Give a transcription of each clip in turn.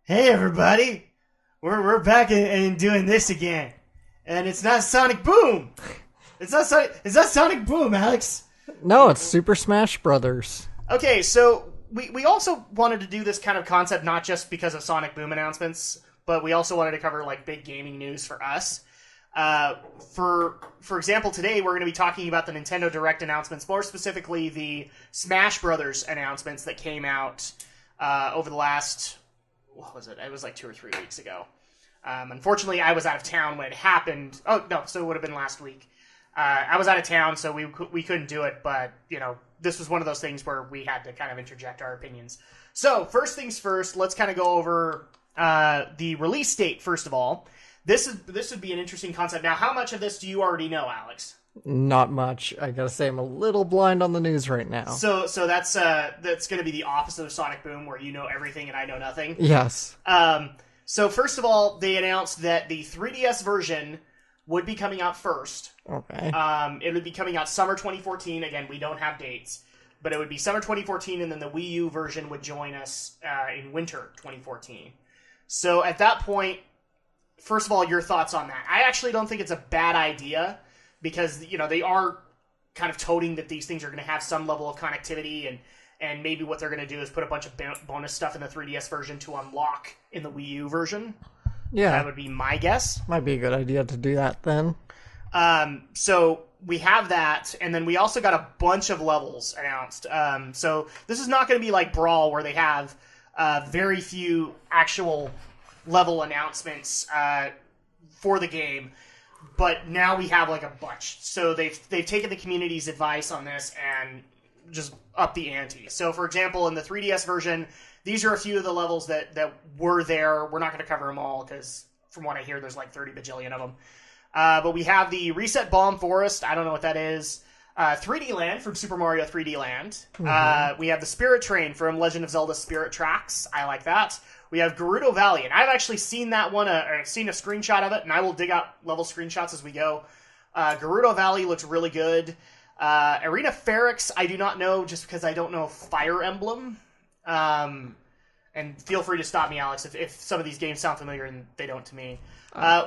Hey everybody, we're back and doing this again, and it's not Sonic Boom. It's not Sonic Boom, Alex. No, it's Super Smash Brothers. Okay, so we also wanted to do this kind of concept not just because of Sonic Boom announcements, but we also wanted to cover like big gaming news for us. For example, today we're going to be talking about the Nintendo Direct announcements, more specifically the Smash Brothers announcements that came out over the last, what was it? It was like 2 or 3 weeks ago. Unfortunately, I was out of town when it happened. Oh, no, so it would have been last week. I was out of town, so we couldn't do it, but, you know, this was one of those things where we had to kind of interject our opinions. So, first things first, let's kind of go over the release date, first of all. This would be an interesting concept. Now, how much of this do you already know, Alex? Not much. I gotta say, I'm a little blind on the news right now. So that's going to be the opposite of Sonic Boom, where you know everything and I know nothing. Yes. So first of all, they announced that the 3DS version would be coming out first. Okay. It would be coming out summer 2014. Again, we don't have dates, but it would be summer 2014, and then the Wii U version would join us in winter 2014. So at that point, first of all, your thoughts on that? I actually don't think it's a bad idea because, you know, they are kind of toting that these things are going to have some level of connectivity, and maybe what they're going to do is put a bunch of bonus stuff in the 3DS version to unlock in the Wii U version. Yeah. That would be my guess. Might be a good idea to do that then. So we have that, and then we also got a bunch of levels announced. So this is not going to be like Brawl, where they have very few actual level announcements for the game, but now we have like a bunch. So they've taken the community's advice on this and just up the ante. So for example, in the 3DS version, these are a few of the levels that were there. We're not going to cover them all because from what I hear, there's like 30 bajillion of them. But we have the Reset Bomb Forest. I don't know what that is. 3D Land from Super Mario 3D Land. Mm-hmm. We have the Spirit Train from Legend of Zelda Spirit Tracks. I like that. We have Gerudo Valley, and I've actually seen that one, or seen a screenshot of it, and I will dig out level screenshots as we go. Gerudo Valley looks really good. Arena Ferrix, I do not know, just because I don't know Fire Emblem. And feel free to stop me, Alex, if some of these games sound familiar and they don't to me.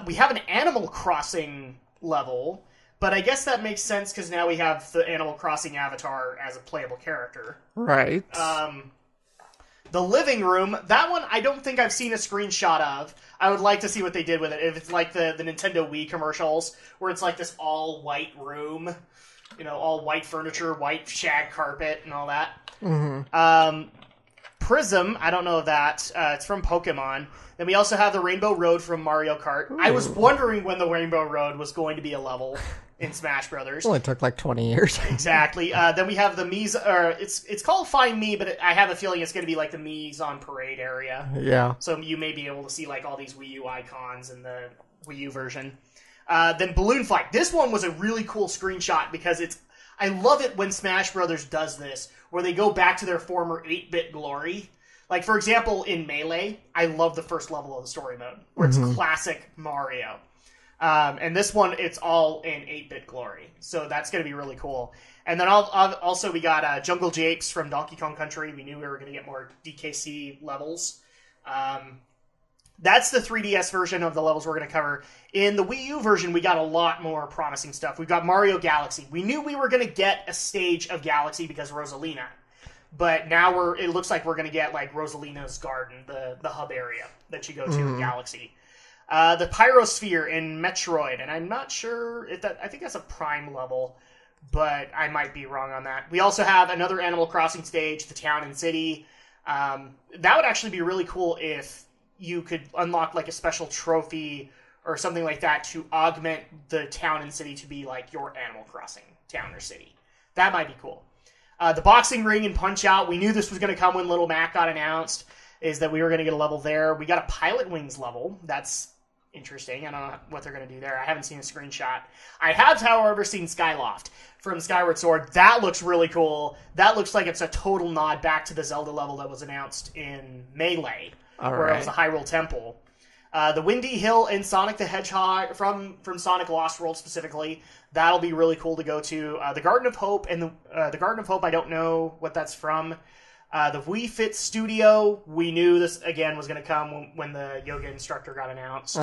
We have an Animal Crossing level, but I guess that makes sense because now we have the Animal Crossing avatar as a playable character. Right. The Living Room, that one I don't think I've seen a screenshot of. I would like to see what they did with it. If it's like the Nintendo Wii commercials, where it's like this all-white room, you know, all white furniture, white shag carpet, and all that. Mm-hmm. Prism, I don't know of that. It's from Pokemon. Then we also have the Rainbow Road from Mario Kart. Ooh. I was wondering when the Rainbow Road was going to be a level in Smash Brothers. It only took like 20 years. Exactly. Then we have the Mii's, it's called Find Me, but I have a feeling it's going to be like the Mii's on Parade area. Yeah. So you may be able to see like all these Wii U icons in the Wii U version. Then Balloon Fight. This one was a really cool screenshot because I love it when Smash Brothers does this, where they go back to their former 8-bit glory. Like, for example, in Melee, I love the first level of the story mode, where it's classic Mario. And this one, it's all in 8-bit glory. So that's going to be really cool. And then also we got Jungle Japes from Donkey Kong Country. We knew we were going to get more DKC levels. That's the 3DS version of the levels we're going to cover. In the Wii U version, we got a lot more promising stuff. We've got Mario Galaxy. We knew we were going to get a stage of Galaxy because Rosalina. But now it looks like we're going to get like Rosalina's garden, the hub area that you go to in Galaxy. The Pyrosphere in Metroid, and I'm not sure if I think that's a Prime level, but I might be wrong on that. We also have another Animal Crossing stage, the Town and City. That would actually be really cool if you could unlock like a special trophy or something like that to augment the town and city to be like your Animal Crossing town or city. That might be cool. The Boxing Ring and Punch-Out, we knew this was going to come when Little Mac got announced, is that we were going to get a level there. We got a Pilot Wings level. That's interesting. I don't know what they're going to do there. I haven't seen a screenshot. I have, however, seen Skyloft from Skyward Sword. That looks really cool. That looks like it's a total nod back to the Zelda level that was announced in Melee, where it was a Hyrule Temple. The Windy Hill and Sonic the Hedgehog, from Sonic Lost World specifically, that'll be really cool to go to. The Garden of Hope, and the Garden of Hope, I don't know what that's from. The Wii Fit Studio, we knew this, again, was going to come when the yoga instructor got announced.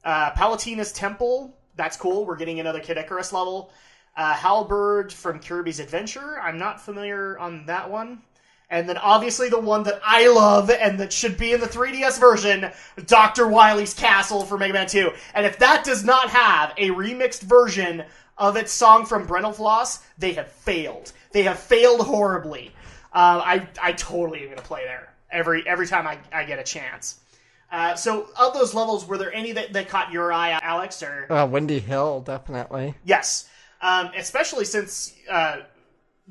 Palutena's Temple, that's cool. We're getting another Kid Icarus level. Halberd from Kirby's Adventure, I'm not familiar on that one. And then obviously the one that I love and that should be in the 3DS version, Dr. Wily's Castle for Mega Man 2. And if that does not have a remixed version of its song from Brentalfloss, they have failed. They have failed horribly. I totally am going to play there every time I get a chance. So of those levels, were there any that caught your eye, Alex? Or Windy Hill, definitely. Yes. Especially since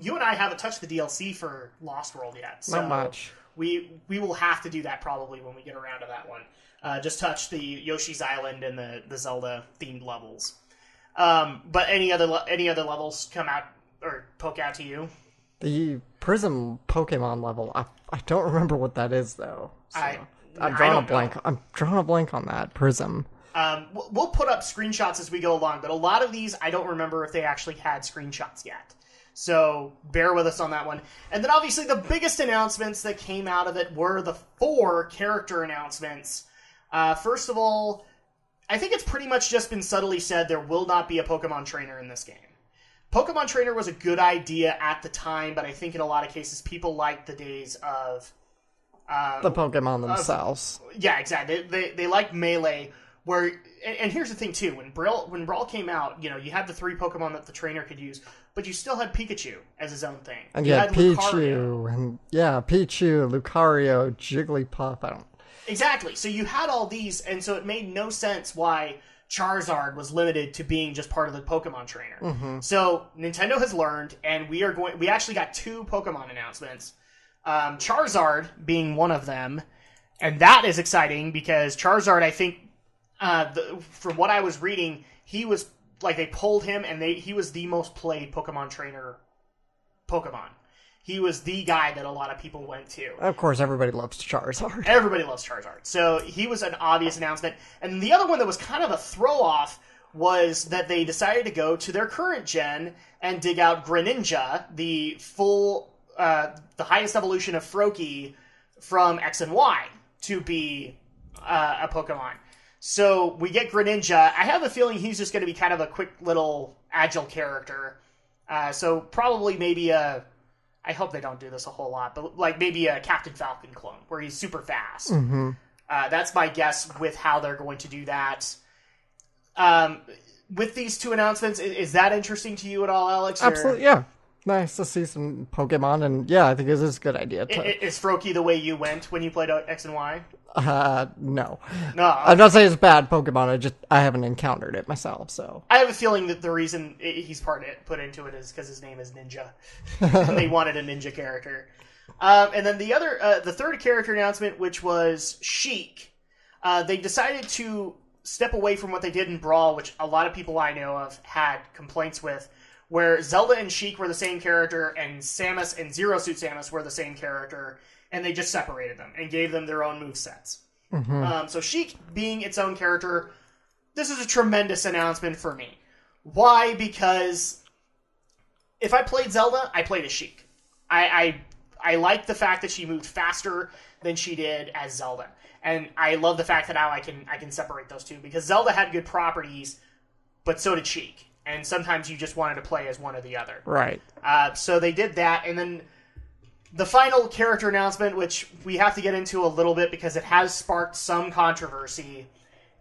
you and I haven't touched the DLC for Lost World yet. So Not much. We will have to do that probably when we get around to that one. Just touch the Yoshi's Island and the Zelda themed levels. But any other levels come out or poke out to you? The Prism Pokemon level, I don't remember what that is though. So I'm drawing a blank on that Prism. We'll put up screenshots as we go along, but a lot of these I don't remember if they actually had screenshots yet. So bear with us on that one. And then obviously the biggest announcements that came out of it were the 4 character announcements. First of all, I think it's pretty much just been subtly said there will not be a Pokemon trainer in this game. Pokemon trainer was a good idea at the time, but I think in a lot of cases people liked the days of... the Pokemon themselves. Yeah, exactly. They like Melee, where... And here's the thing, too. When Brawl came out, you had the 3 Pokemon that the trainer could use, but you still had Pikachu as his own thing. And you had Pichu, Pichu, Lucario, Jigglypuff, Exactly. So you had all these, and so it made no sense why Charizard was limited to being just part of the Pokemon trainer. Mm-hmm. So Nintendo has learned, and we actually got 2 Pokemon announcements. Charizard being one of them, and that is exciting because Charizard, I think, from what I was reading, he was they pulled him, and he was the most played Pokemon trainer Pokemon. He was the guy that a lot of people went to. Of course, everybody loves Charizard. Everybody loves Charizard. So he was an obvious announcement. And the other one that was kind of a throw-off was that they decided to go to their current gen and dig out Greninja, the highest evolution of Froakie from X and Y, to be a Pokemon. So we get Greninja. I have a feeling he's just going to be kind of a quick little agile character. So probably maybe I hope they don't do this a whole lot, but maybe a Captain Falcon clone where he's super fast. Mm-hmm. That's my guess with how they're going to do that. With these 2 announcements, is that interesting to you at all, Alex? Absolutely, yeah. Nice to see some Pokemon, and yeah, I think this is a good idea. Is Froakie the way you went when you played X and Y? No. No. I'm not saying it's bad Pokemon, I haven't encountered it myself, so. I have a feeling that the reason he's put into it is because his name is Ninja. And they wanted a ninja character. And then the third character announcement, which was Sheik. They decided to step away from what they did in Brawl, which a lot of people I know of had complaints with, where Zelda and Sheik were the same character, and Samus and Zero Suit Samus were the same character, and they just separated them and gave them their own movesets. Mm-hmm. So Sheik being its own character, this is a tremendous announcement for me. Why? Because if I played Zelda, I played as Sheik. I like the fact that she moved faster than she did as Zelda. And I love the fact that now I can separate those two, because Zelda had good properties, but so did Sheik. And sometimes you just wanted to play as one or the other. Right. So they did that, and then the final character announcement, which we have to get into a little bit because it has sparked some controversy,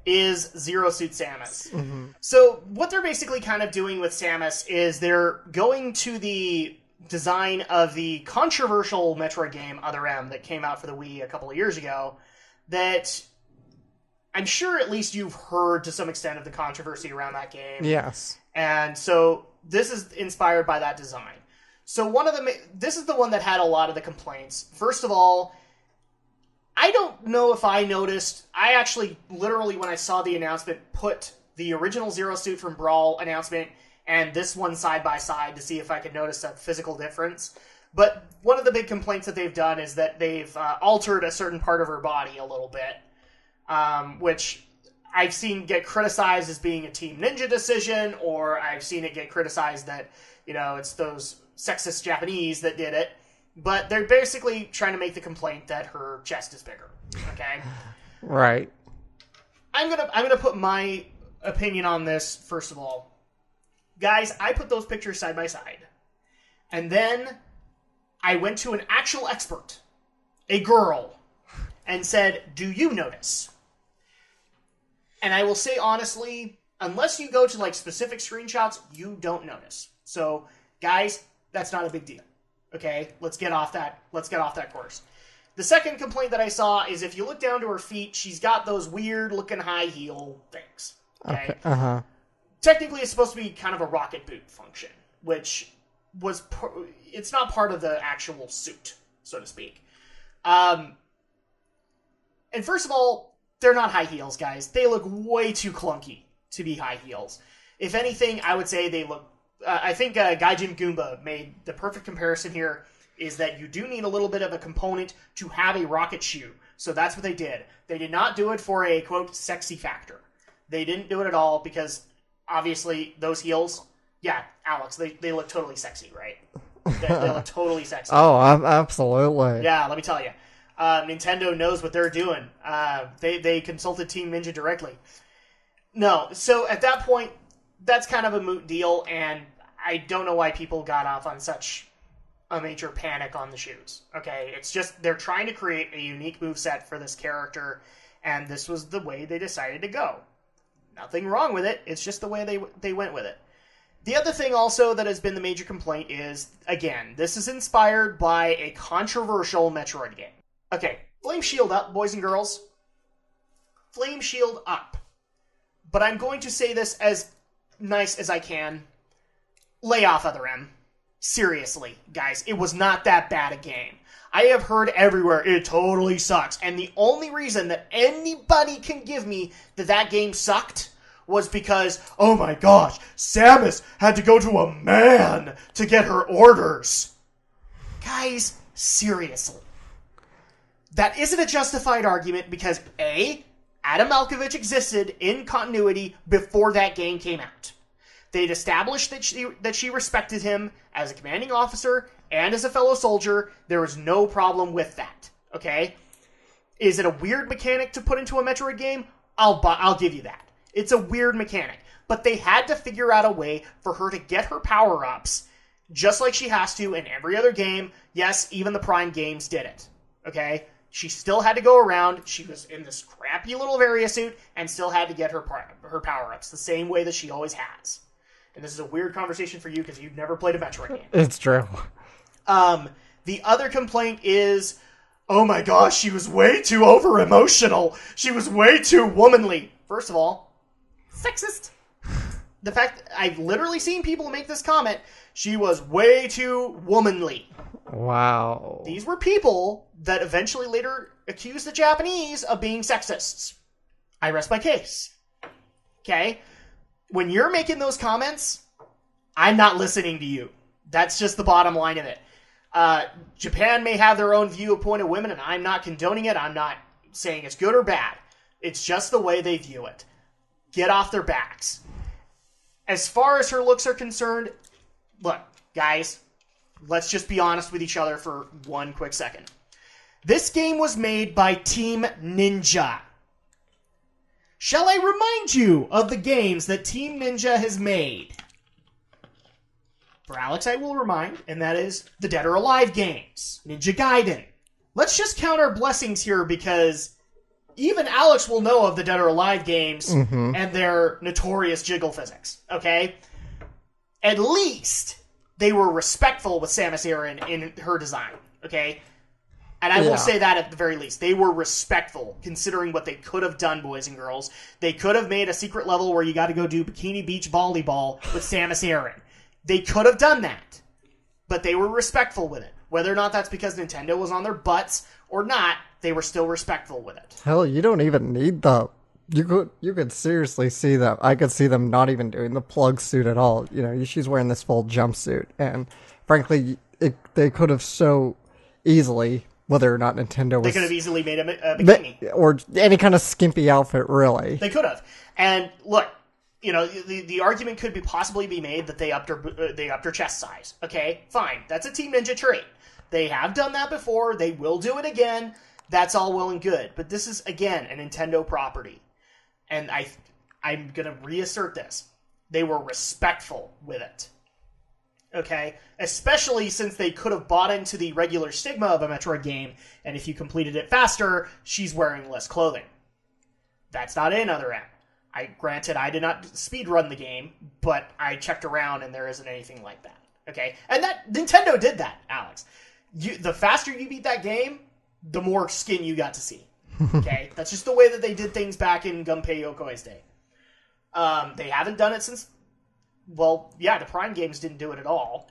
is Zero Suit Samus. Mm-hmm. So what they're basically kind of doing with Samus is they're going to the design of the controversial Metroid game Other M that came out for the Wii a couple of years ago, that I'm sure at least you've heard to some extent of the controversy around that game. Yes. And so this is inspired by that design. So this is the one that had a lot of the complaints. First of all, I don't know if I noticed. I actually, literally, when I saw the announcement, put the original Zero Suit from Brawl announcement and this one side by side to see if I could notice a physical difference. But one of the big complaints that they've done is that they've altered a certain part of her body a little bit, which I've seen get criticized as being a Team Ninja decision, or I've seen it get criticized that, it's those sexist Japanese that did it. But they're basically trying to make the complaint that her chest is bigger. Okay? Right. I'm gonna put my opinion on this, first of all. Guys, I put those pictures side by side. And then I went to an actual expert, a girl, and said, do you notice? And I will say honestly, unless you go to like specific screenshots, you don't notice. So, guys, that's not a big deal. Okay? Let's get off that course. The second complaint that I saw is if you look down to her feet, she's got those weird looking high heel things. Okay. Uh-huh. Technically, it's supposed to be kind of a rocket boot function, which it's not part of the actual suit, so to speak. And first of all, they're not high heels, guys. They look way too clunky to be high heels. If anything, I would say they look... I think Gaijin Goomba made the perfect comparison here, is that you do need a little bit of a component to have a rocket shoe. So that's what they did. They did not do it for a, quote, sexy factor. They didn't do it at all because... Obviously, those heels, yeah, Alex, they look totally sexy, right? They look totally sexy. Oh, absolutely. Yeah, let me tell you. Nintendo knows what they're doing. They consulted Team Ninja directly. No, so at that point, that's kind of a moot deal, and I don't know why people got off on such a major panic on the shoes. Okay, it's just they're trying to create a unique moveset for this character, and this was the way they decided to go. Nothing wrong with it. It's just the way they went with it. The other thing also that has been the major complaint is, again, this is inspired by a controversial Metroid game. Okay, Flame Shield up, boys and girls. Flame Shield up. But I'm going to say this as nice as I can. Lay off Other M. Seriously, guys, it was not that bad a game. I have heard everywhere, it totally sucks. And the only reason that anybody can give me that game sucked was because, oh my gosh, Samus had to go to a man to get her orders. Guys, seriously. That isn't a justified argument because A, Adam Malkovich existed in continuity before that game came out. They'd established that she respected him as a commanding officer and as a fellow soldier. There was no problem with that. Okay? Is it a weird mechanic to put into a Metroid game? I'll give you that. It's a weird mechanic. But they had to figure out a way for her to get her power-ups just like she has to in every other game. Yes, even the Prime games did it. Okay? She still had to go around. She was in this crappy little Varia suit and still had to get her power-ups the same way that she always has. And this is a weird conversation for you because you've never played a Metroid game. It's true. The other complaint is, oh my gosh, she was way too over-emotional. She was way too womanly. First of all, sexist. The fact that I've literally seen people make this comment, she was way too womanly. Wow. These were people that eventually later accused the Japanese of being sexists. I rest my case. Okay? When you're making those comments, I'm not listening to you. That's just the bottom line of it. Japan may have their own viewpoint of women, and I'm not condoning it. I'm not saying it's good or bad. It's just the way they view it. Get off their backs. As far as her looks are concerned, look, guys, let's just be honest with each other for one quick second. This game was made by Team Ninja. Shall I remind you of the games that Team Ninja has made? For Alex, I will remind, and that is the Dead or Alive games, Ninja Gaiden. Let's just count our blessings here because even Alex will know of the Dead or Alive games and their notorious jiggle physics, okay? At least they were respectful with Samus Aran in her design, okay? And I will say that at the very least. They were respectful, considering what they could have done, boys and girls. They could have made a secret level where you got to go do Bikini Beach volleyball with Samus Aran. They could have done that. But they were respectful with it. Whether or not that's because Nintendo was on their butts or not, they were still respectful with it. Hell, you don't even need the... You could seriously see them. I could see them not even doing the plug suit at all. You know, she's wearing this full jumpsuit. And frankly, they could have so easily... Whether or not Nintendo was... They could have easily made a bikini. Or any kind of skimpy outfit, really. They could have. And look, you know, the argument could possibly be made that they upped her chest size. Okay, fine. That's a Team Ninja trait. They have done that before. They will do it again. That's all well and good. But this is, again, a Nintendo property. And I'm going to reassert this. They were respectful with it. Okay? Especially since they could have bought into the regular stigma of a Metroid game, and if you completed it faster, she's wearing less clothing. That's not in Other M. Granted, I did not speedrun the game, but I checked around and there isn't anything like that. Okay? And that Nintendo did that, Alex. The faster you beat that game, the more skin you got to see. Okay? That's just the way that they did things back in Gunpei Yokoi's day. They haven't done it since... Well, yeah, the Prime games didn't do it at all.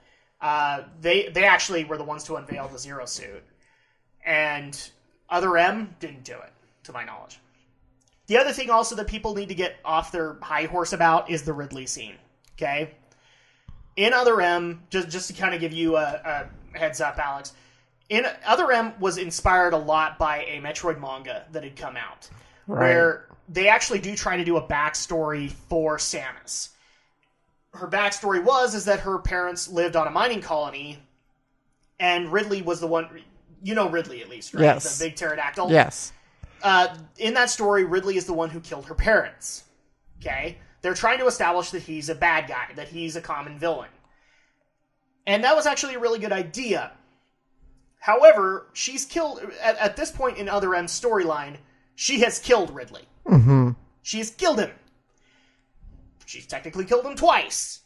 They actually were the ones to unveil the Zero suit. And Other M didn't do it, to my knowledge. The other thing also that people need to get off their high horse about is the Ridley scene. Okay? In Other M, just to kind of give you a heads up, Alex, in Other M was inspired a lot by a Metroid manga that had come out. Right. Where they actually do try to do a backstory for Samus. Her backstory is that her parents lived on a mining colony, and Ridley was the one... You know Ridley, at least, right? Yes. The big pterodactyl? Yes. In that story, Ridley is the one who killed her parents. Okay? They're trying to establish that he's a bad guy, that he's a common villain. And that was actually a really good idea. However, she's killed... At this point in Other M's storyline, she has killed Ridley. Mm-hmm. She has killed him. She's technically killed him twice.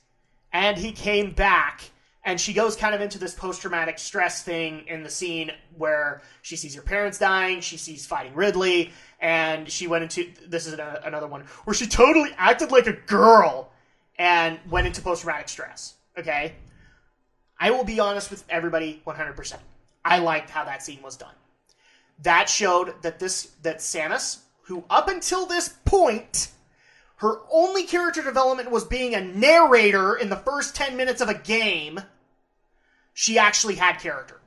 And he came back, and she goes kind of into this post-traumatic stress thing in the scene where she sees her parents dying, she sees fighting Ridley, and she went into... This is another one where she totally acted like a girl and went into post-traumatic stress. Okay? I will be honest with everybody 100%. I liked how that scene was done. That showed that Samus, who up until this point... Her only character development was being a narrator in the first 10 minutes of a game. She actually had character.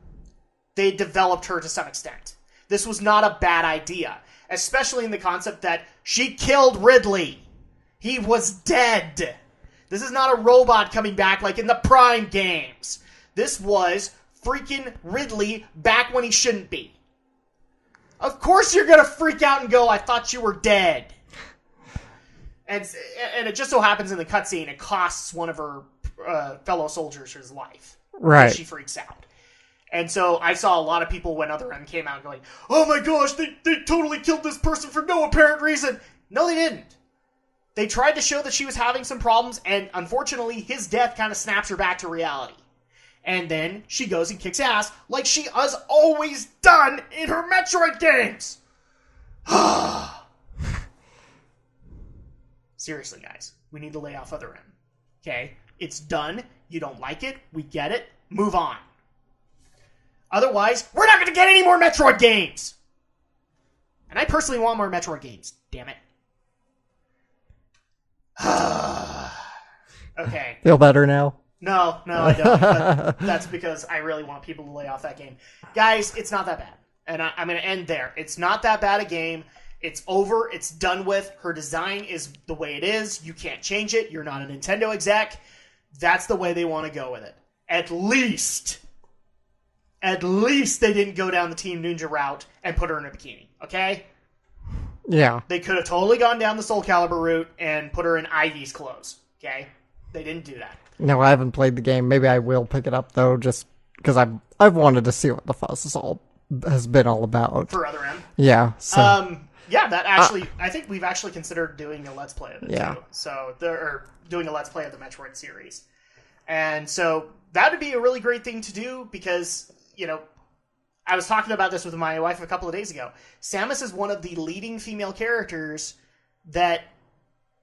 They developed her to some extent. This was not a bad idea, especially in the concept that she killed Ridley. He was dead. This is not a robot coming back like in the Prime games. This was freaking Ridley back when he shouldn't be. Of course you're gonna freak out and go, I thought you were dead. And it just so happens in the cutscene, it costs one of her fellow soldiers his life. Right. She freaks out. And so I saw a lot of people when Other M came out going, oh my gosh, they totally killed this person for no apparent reason. No, they didn't. They tried to show that she was having some problems, and unfortunately, his death kind of snaps her back to reality. And then she goes and kicks ass like she has always done in her Metroid games. Seriously, guys, we need to lay off Other M. Okay? It's done. You don't like it. We get it. Move on. Otherwise, we're not going to get any more Metroid games! And I personally want more Metroid games. Damn it. Okay. Feel better now? No, I don't. But that's because I really want people to lay off that game. Guys, it's not that bad. And I'm going to end there. It's not that bad a game. It's over. It's done with. Her design is the way it is. You can't change it. You're not a Nintendo exec. That's the way they want to go with it. At least they didn't go down the Team Ninja route and put her in a bikini. Okay? Yeah. They could have totally gone down the Soul Calibur route and put her in Ivy's clothes. Okay? They didn't do that. No, I haven't played the game. Maybe I will pick it up, though, just because I've wanted to see what the fuss has been all about. For Other M? Yeah, so... Yeah, that actually, I think we've actually considered doing a Let's Play of it, yeah. too. So, doing a Let's Play of the Metroid series. And so, that would be a really great thing to do, because, I was talking about this with my wife a couple of days ago. Samus is one of the leading female characters that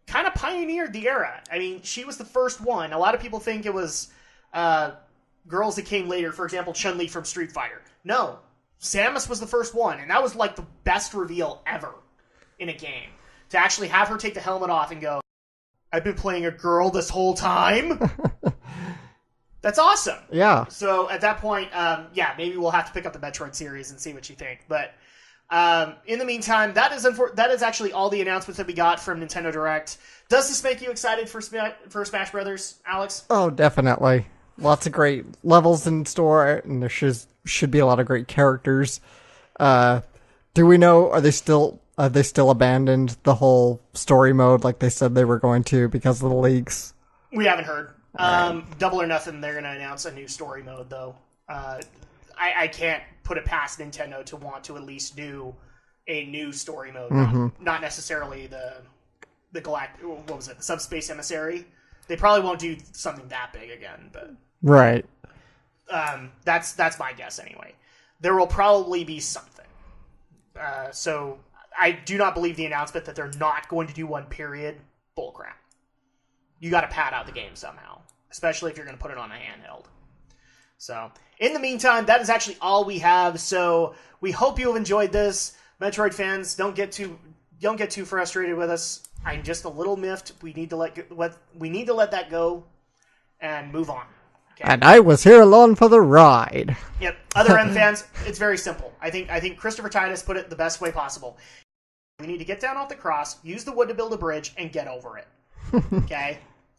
kind of pioneered the era. I mean, she was the first one. A lot of people think it was girls that came later, for example, Chun-Li from Street Fighter. No. Samus was the first one, and that was like the best reveal ever in a game. To actually have her take the helmet off and go, I've been playing a girl this whole time? That's awesome. Yeah. So at that point, maybe we'll have to pick up the Metroid series and see what you think. But in the meantime, that is actually all the announcements that we got from Nintendo Direct. Does this make you excited for Smash Brothers, Alex? Oh, definitely. lots of great levels in store, and there should be a lot of great characters. Do we know, are they still abandoned the whole story mode like they said they were going to because of the leaks? We haven't heard. Right. Double or Nothing, they're going to announce a new story mode, though. I can't put it past Nintendo to want to at least do a new story mode. Not necessarily the Galactic, what was it, the Subspace Emissary. They probably won't do something that big again, but... Right. That's my guess, anyway. There will probably be something. So I do not believe the announcement that they're not going to do one, period. Bullcrap. You got to pad out the game somehow, especially if you're going to put it on a handheld. So, in the meantime, that is actually all we have. So, we hope you have enjoyed this. Metroid fans, don't get too frustrated with us. I'm just a little miffed. We need to let that go and move on. Okay? And I was here alone for the ride. Yep. Other M fans, it's very simple. I think Christopher Titus put it the best way possible. We need to get down off the cross, use the wood to build a bridge, and get over it. Okay?